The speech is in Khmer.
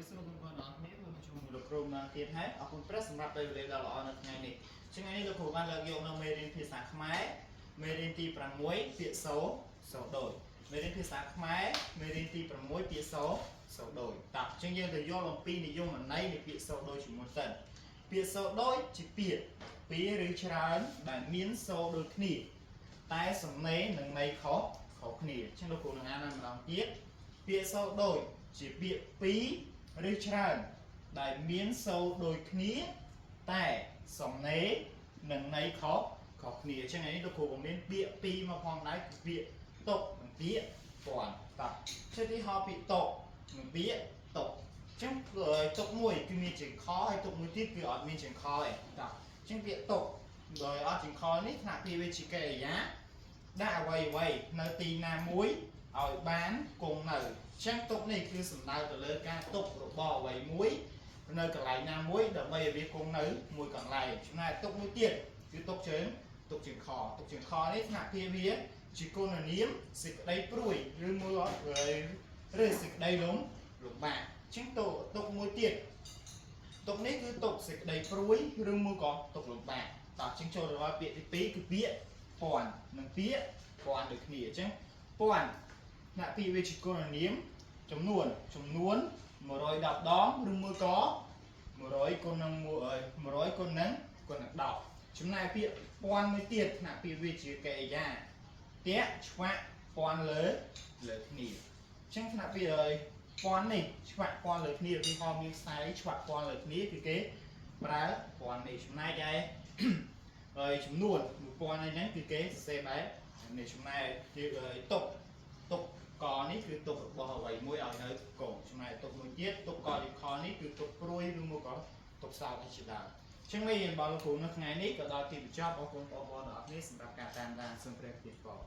សួរបងប្អូនអរគ្នាមកជួបលោកគ្រូមកទៀតហើយអរគុណព្រះសម្រាប់ពេលវេលាដ៏ល្អនៅថ្ងៃនេះថ្ងៃនេះលោកគ្រូបានលើកយកនៅមេរៀនភាសាខ្មែរមេរៀនទី6ពាក្យសូដូចមេរៀនភាសាខ្មែរមេរៀនទី6ពាក្យសូដូចតោះអញ្ចឹងយើងទៅយល់អំពីនិយមន័យនៃពាក្យសូដូចជាមួយសិនពាក្យសូដូចជាពាក្យពីរឬច្រើនដែលមានសូដូចគ្នាតែសំណេរនិងន័យខុសគ្នាអញ្ចឹងលោកគ្រូនឹងអានម្ដងទៀតពាក្យសូដូចជាពាក្យពីរឬច្រើនដែលមានសូរដូចគ្នាតែសំណេរនិងន័យខុសគ្នាអញ្ចឹងនេះលោកគ្រូបង្រៀនពាក្យពីរមកផងដែរគឺពាក្យតុកនិងពាក្យពាន់តោះជាទីហោពាក្យតុកនិងពាក្យតុកអញ្ចឹងតុកមួយគឺមានជើងខហើយតុកមួយទៀតគឺអត់មានជើងខទេតោះអញ្ចឹងពាក្យតុកដោយអត់ជើងខនេះថ្នាក់ពីវាជាកិរិយាដាក់អ្វីនៅទីណាមួយឲ្យបានគង់នៅអញ្ចឹងទុកនេះគឺសំដៅទៅលើការទុករបស់អ្វីមួយនៅកន្លែងណាមួយដើម្បីឲ្យវាគង់នៅមួយកន្លែងចំណែកទុកមួយទៀតគឺទុកជើងខទុកជើងខនេះថ្នាក់ភាវាជាគុណនាមសេចក្តីព្រួយឬមួយឬសេចក្តីលំបាកអញ្ចឹងទុកមួយទៀតទុកនេះគឺទុកសេចក្តីព្រួយឬមួយក៏ទុកលំបាកតោះអញ្ចឹងចូលទៅដល់ពាក្យទី2គឺពាក្យពាន់និងពាក្យពាន់ដូចគ្នាអញ្ចឹងពាន់ណាក់ពីវាជាគុណនាមចំនួន110ដងឬមួយក៏100គុណនឹង100គុណនឹង10ចំណែកពាក្យពាន់មួយទៀតណាក់ពីវាជាកិរិយាតាក់ឆ្វាក់ពាន់លើគ្នាអញ្ចឹងណាក់ពីពាន់នេះឆ្វាក់ពាន់លើគ្នាពីហោមានខ្សែឆ្វាក់ពាន់លើគ្នាគឺគេប្រើពាន់នេះចំណែកឯហើយចំនួន1000ហ្នឹងគឺគេសរសេរបែបនេះចំណែកទុកកនេះគឺទុករបស់អ្វីមួយឲ្យនៅកងចំណែកទុកមួយទៀតទុកកលិខនេះគឺទុកព្រួយឬមកក៏ទុកសោតជាដើមអញ្ចឹងមេរៀនរបស់លោកគ្រូនៅថ្ងៃនេះក៏ដល់ទីបញ្ចប់អរគុណបងប្អូនទាំងអស់គ្នាសម្រាប់ការតាមដានសូមព្រះគុណ